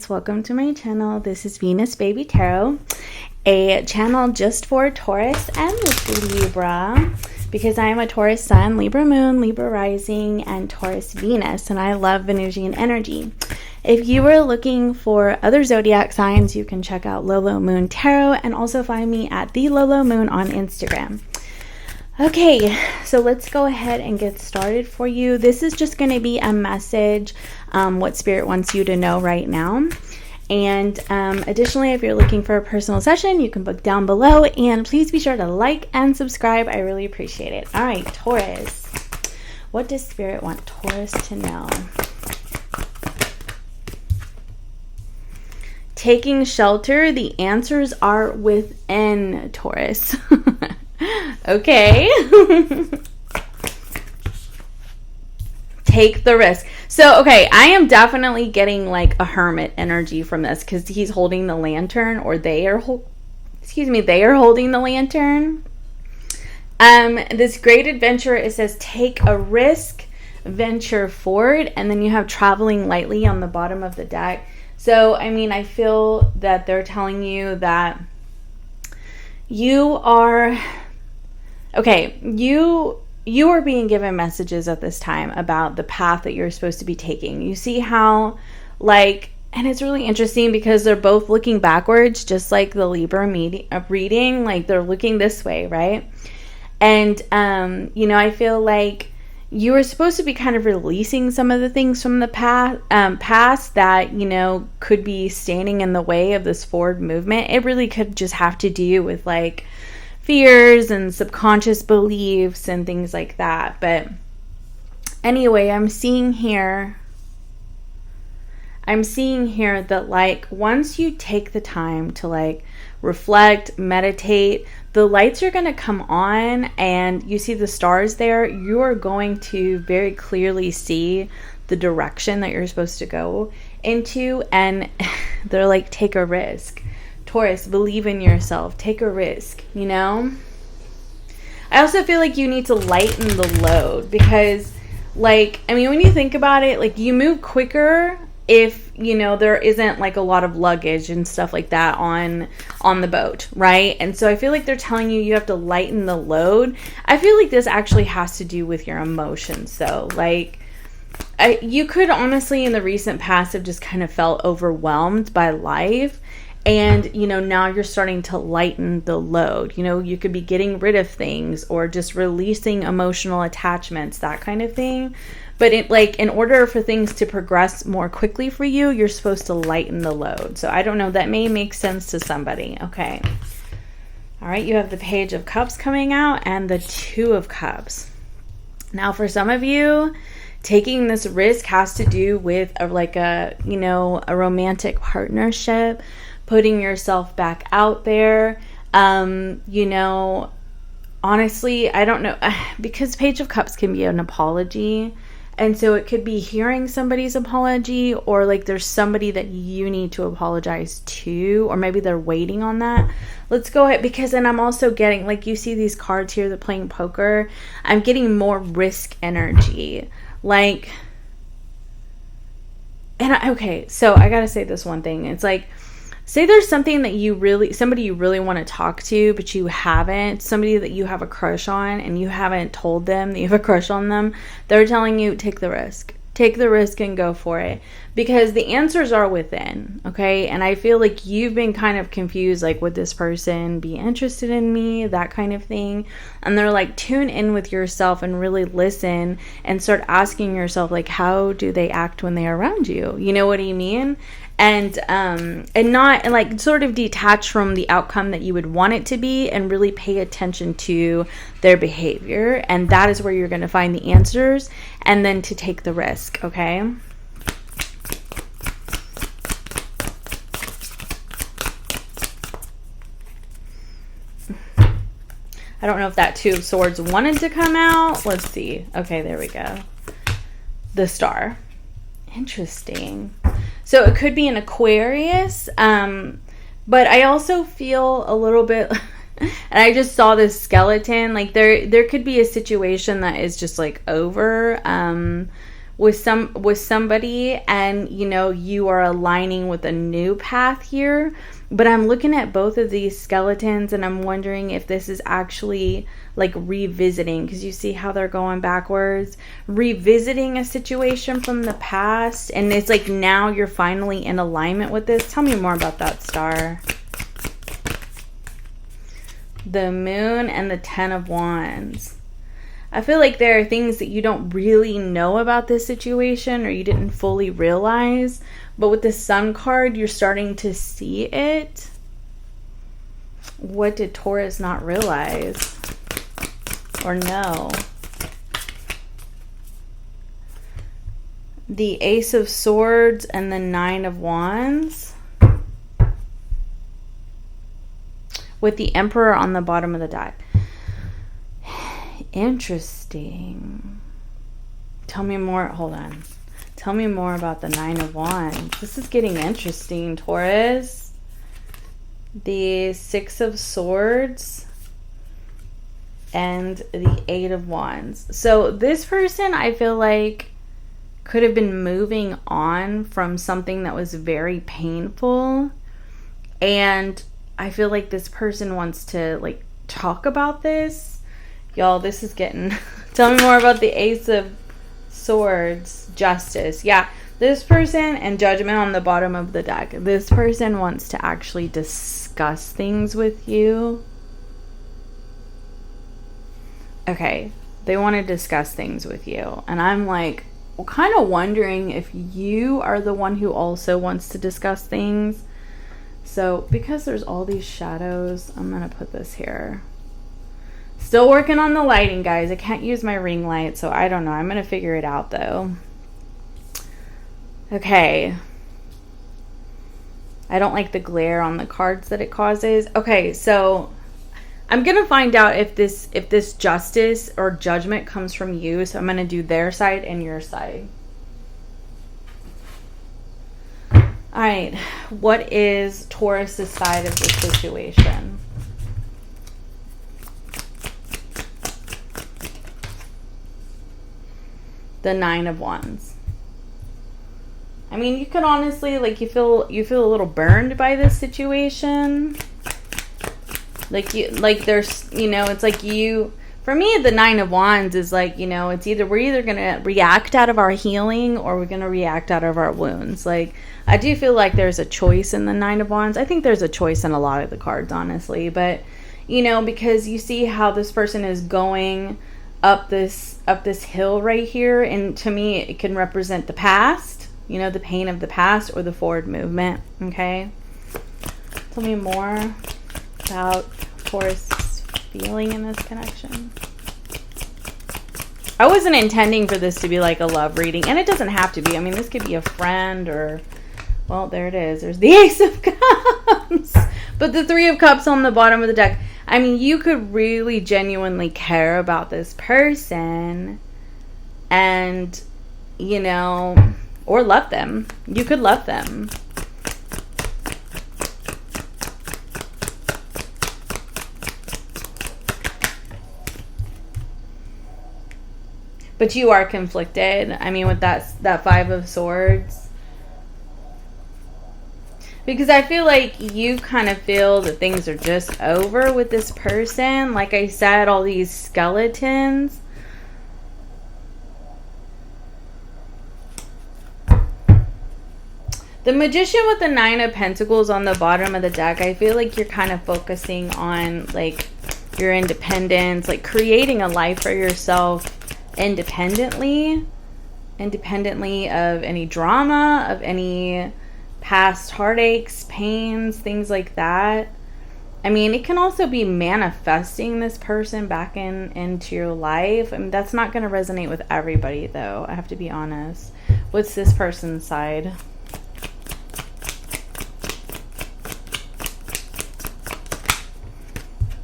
Taurus, welcome to my channel. This is Venus Baby Tarot, a channel just for Taurus and Libra, because I am a Taurus Sun, Libra Moon, Libra Rising, and Taurus Venus, and I love Venusian energy. If you are looking for other zodiac signs, you can check out Lolo Moon Tarot and also find me at the Lolo Moon on Instagram. Okay, so let's go ahead and get started for you. This is just going to be a message, what Spirit wants you to know right now. And additionally, if you're looking for a personal session, you can book down below. And please be sure to like and subscribe. I really appreciate it. All right, Taurus. What does Spirit want Taurus to know? Taking shelter. The answers are within, Taurus. Okay. Take the risk. So, okay, I am definitely getting like a hermit energy from this because he's holding the lantern, or they are holding the lantern. This great adventure, it says take a risk, venture forward, and then you have traveling lightly on the bottom of the deck. So, I mean, I feel that they're telling you that you are... Okay, you are being given messages at this time about the path that you're supposed to be taking. You see how, like, and it's really interesting because they're both looking backwards, just like the Libra reading, like they're looking this way, right? And, I feel like you were supposed to be kind of releasing some of the things from the past that, could be standing in the way of this forward movement. It really could just have to do with, like, fears and subconscious beliefs and things like that. But anyway, I'm seeing here that, like, once you take the time to, like, reflect, meditate, the lights are going to come on, and you see the stars there. You are going to very clearly see the direction that you're supposed to go into, and they're like, take a risk. Taurus, believe in yourself. Take a risk, I also feel like you need to lighten the load because, like, I mean, when you think about it, like, you move quicker if, there isn't, like, a lot of luggage and stuff like that on the boat, right? And so I feel like they're telling you have to lighten the load. I feel like this actually has to do with your emotions, though. Like, you could honestly, in the recent past, have just kind of felt overwhelmed by life. And, now you're starting to lighten the load. You could be getting rid of things or just releasing emotional attachments, that kind of thing. But in order for things to progress more quickly for you, you're supposed to lighten the load. So I don't know, that may make sense to somebody. Okay. All right, you have the Page of Cups coming out and the Two of Cups. Now, for some of you, taking this risk has to do with a romantic partnership, putting yourself back out there. Honestly, I don't know, because Page of Cups can be an apology. And so it could be hearing somebody's apology, or like there's somebody that you need to apologize to, or maybe they're waiting on that. Let's go ahead, because then I'm also getting, like, you see these cards here, they're playing poker. I'm getting more risk energy. Like, okay, so I gotta say this one thing. It's like, say there's something that somebody you really want to talk to, but you haven't, somebody that you have a crush on and you haven't told them that you have a crush on them. They're telling you, take the risk. Take the risk and go for it, because the answers are within, okay? And I feel like you've been kind of confused, like, would this person be interested in me, that kind of thing. And they're like, tune in with yourself and really listen and start asking yourself, like, how do they act when they're around you? You know what I mean? And not, like, sort of detach from the outcome that you would want it to be, and really pay attention to their behavior. And that is where you're going to find the answers, and then to take the risk, okay? I don't know if that Two of Swords wanted to come out. Let's see. Okay, there we go. The Star. Interesting. So it could be an Aquarius, but I also feel a little bit, and I just saw this skeleton, like there could be a situation that is just like over, with somebody, and you know, you are aligning with a new path here. But I'm looking at both of these skeletons and I'm wondering if this is actually like revisiting, because you see how they're going backwards, revisiting a situation from the past, and it's like now you're finally in alignment with this. Tell me more about that, star. The Moon and the Ten of Wands. I feel like there are things that you don't really know about this situation or you didn't fully realize, but with the Sun card, you're starting to see it. What did Taurus not realize or know? The Ace of Swords and the Nine of Wands, with the Emperor on the bottom of the deck. Interesting. Tell me more. Hold on. Tell me more about the Nine of Wands. This is getting interesting, Taurus. The Six of Swords and the Eight of Wands. So this person, I feel like, could have been moving on from something that was very painful. And I feel like this person wants to like talk about this. Y'all, this is getting... Tell me more about the Ace of Swords. Justice. Yeah, this person, and Judgment on the bottom of the deck. This person wants to actually discuss things with you. Okay, they want to discuss things with you. And I'm like, kind of wondering if you are the one who also wants to discuss things. So, because there's all these shadows, I'm going to put this here. Still working on the lighting, guys. I can't use my ring light, so I don't know. I'm going to figure it out, though. Okay. I don't like the glare on the cards that it causes. Okay, so I'm going to find out if this justice or judgment comes from you. So I'm going to do their side and your side. All right. What is Taurus's side of the situation? The Nine of Wands. I mean, you could honestly, like, you feel a little burned by this situation. Like there's, you know, it's like you, for me, the Nine of Wands is like, you know, it's either, we're either going to react out of our healing or we're going to react out of our wounds. Like, I do feel like there's a choice in the Nine of Wands. I think there's a choice in a lot of the cards, honestly. But, you know, because you see how this person is going up this hill right here, and to me it can represent the past, you know, the pain of the past, or the forward movement. Okay, tell me more about Taurus' feeling in this connection. I wasn't intending for this to be like a love reading, and it doesn't have to be. I mean, this could be a friend, or, well, there it is, there's the Ace of Cups, but the Three of Cups on the bottom of the deck. I mean, you could really genuinely care about this person and, you know, or love them. You could love them. But you are conflicted. I mean, with that Five of Swords. Because I feel like you kind of feel that things are just over with this person. Like I said, all these skeletons. The Magician with the Nine of Pentacles on the bottom of the deck, I feel like you're kind of focusing on like your independence, like creating a life for yourself independently of any drama, of any past heartaches, pains, things like that. I mean, it can also be manifesting this person back into your life. I mean, that's not going to resonate with everybody, though. I have to be honest. What's this person's side?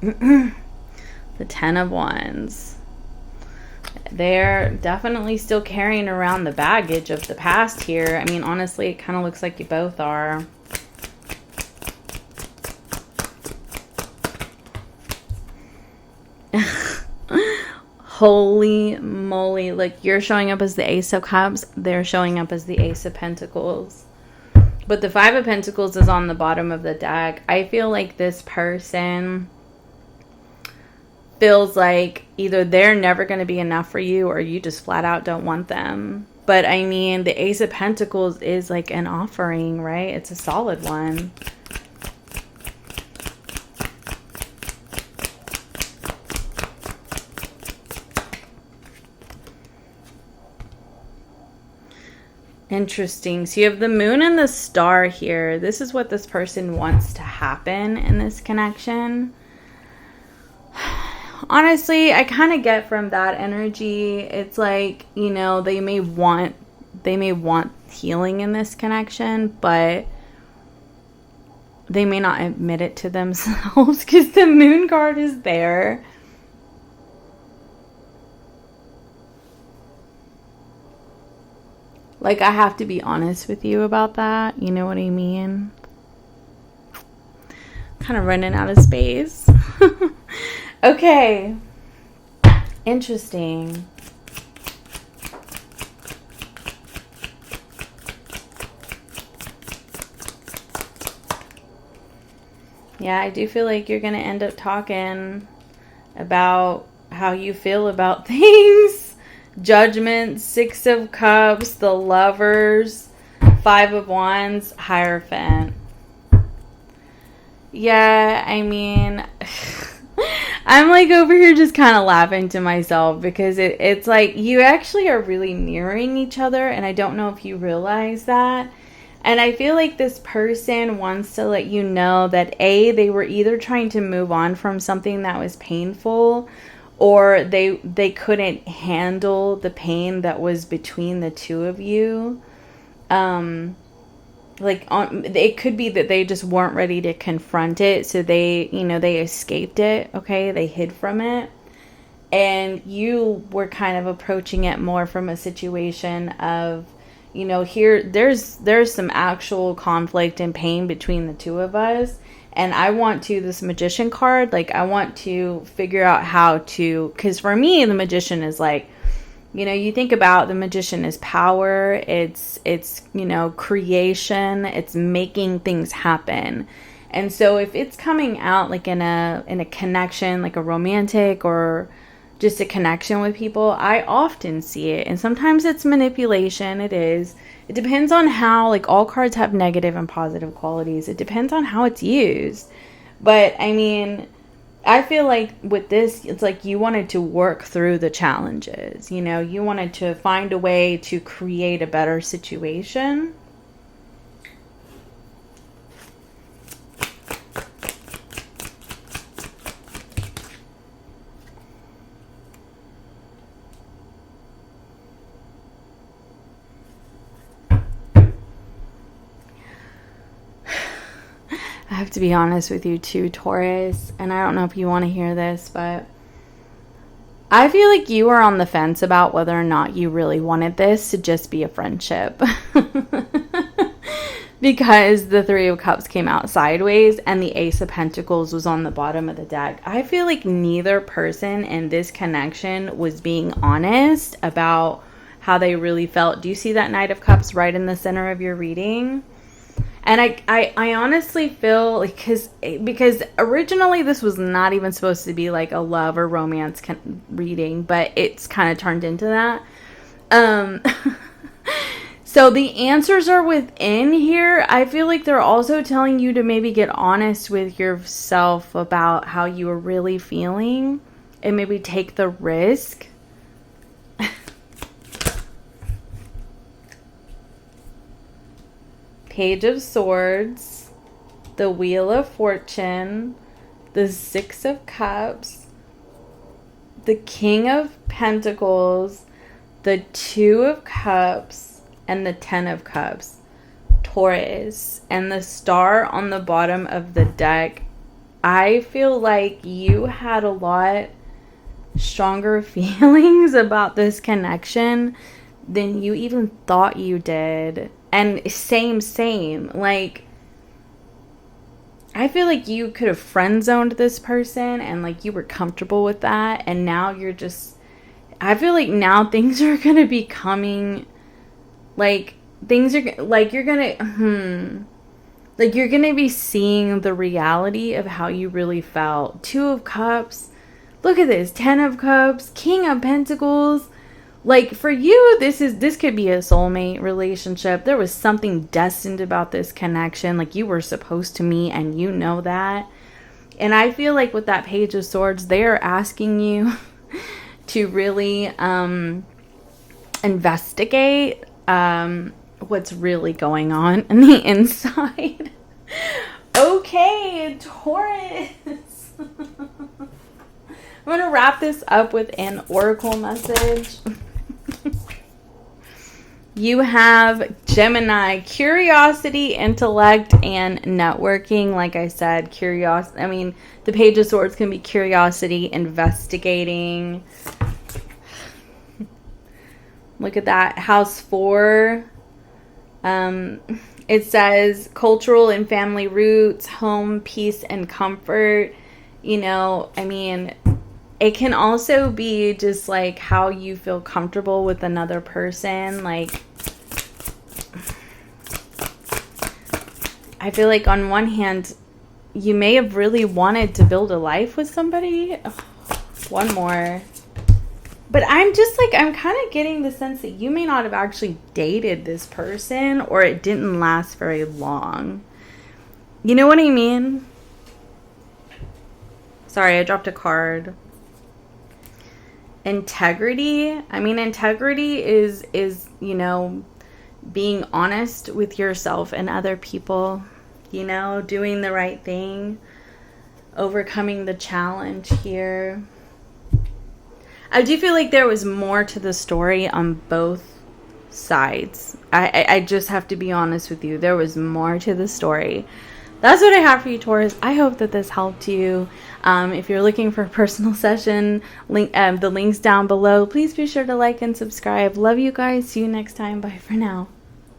The Ten of Wands. They're definitely still carrying around the baggage of the past here. I mean, honestly, it kind of looks like you both are. Holy moly. Like, you're showing up as the Ace of Cups. They're showing up as the Ace of Pentacles. But the Five of Pentacles is on the bottom of the deck. I feel like this person feels like either they're never going to be enough for you, or you just flat out don't want them. But I mean, the Ace of Pentacles is like an offering, right? It's a solid one. Interesting. So you have the moon and the star here. This is what this person wants to happen in this connection. Honestly, I kind of get from that energy, it's like, you know, they may want healing in this connection, but they may not admit it to themselves because the moon card is there. Like, I have to be honest with you about that. You know what I mean? Kind of running out of space. Okay. Interesting. Yeah, I do feel like you're going to end up talking about how you feel about things. Judgment, Six of Cups, the Lovers, Five of Wands, Hierophant. Yeah, I mean, I'm like over here just kind of laughing to myself because it's like you actually are really mirroring each other, and I don't know if you realize that. And I feel like this person wants to let you know that A, they were either trying to move on from something that was painful, or they couldn't handle the pain that was between the two of you. It could be that they just weren't ready to confront it, so they escaped it, okay? They hid from it. And you were kind of approaching it more from a situation of, you know, here there's some actual conflict and pain between the two of us. And I want to, this Magician card, like, I want to figure out how to, because for me, the Magician is like, you know, you think about the Magician is power, it's, you know, creation, it's making things happen. And so if it's coming out like in a connection, like a romantic or just a connection with people, I often see it. And sometimes it's manipulation, it is. It depends on how, like, all cards have negative and positive qualities. It depends on how it's used. But, I mean, I feel like with this, it's like you wanted to work through the challenges. You know, you wanted to find a way to create a better situation. I have to be honest with you too, Taurus, and I don't know if you want to hear this, but I feel like you were on the fence about whether or not you really wanted this to just be a friendship. Because the Three of Cups came out sideways and the Ace of Pentacles was on the bottom of the deck. I feel like neither person in this connection was being honest about how they really felt. Do you see that Knight of Cups right in the center of your reading? And I honestly feel like, because originally this was not even supposed to be like a love or romance reading, but it's kind of turned into that. So the answers are within here. I feel like they're also telling you to maybe get honest with yourself about how you are really feeling and maybe take the risk. Page of Swords, the Wheel of Fortune, the Six of Cups, the King of Pentacles, the Two of Cups, and the Ten of Cups. Taurus, and the star on the bottom of the deck. I feel like you had a lot stronger feelings about this connection than you even thought you did. And same. Like, I feel like you could have friend zoned this person and like you were comfortable with that. And now you're just I feel like now things are going to be coming, like, things are, like, you're going to, like, you're going to be seeing the reality of how you really felt. 2 of Cups. Look at this. 10 of Cups. King of Pentacles. Like, for you, this could be a soulmate relationship. There was something destined about this connection. Like, you were supposed to meet, and you know that. And I feel like with that Page of Swords, they are asking you to really investigate what's really going on in the inside. Okay, Taurus. I'm going to wrap this up with an oracle message. You have Gemini, curiosity, intellect, and networking. Like I said, the Page of Swords can be curiosity, investigating. Look at that. House 4. It says cultural and family roots, home, peace, and comfort. It can also be just like how you feel comfortable with another person. Like, I feel like on one hand, you may have really wanted to build a life with somebody. One more. But I'm kind of getting the sense that you may not have actually dated this person, or it didn't last very long. You know what I mean? Sorry, I dropped a card. Integrity. Integrity is being honest with yourself and other people, doing the right thing, overcoming the challenge here. I do feel like there was more to the story on both sides. I just have to be honest with you. There was more to the story. That's what I have for you, Taurus. I hope that this helped you. If you're looking for a personal session, the link's down below. Please be sure to like and subscribe. Love you guys. See you next time. Bye for now.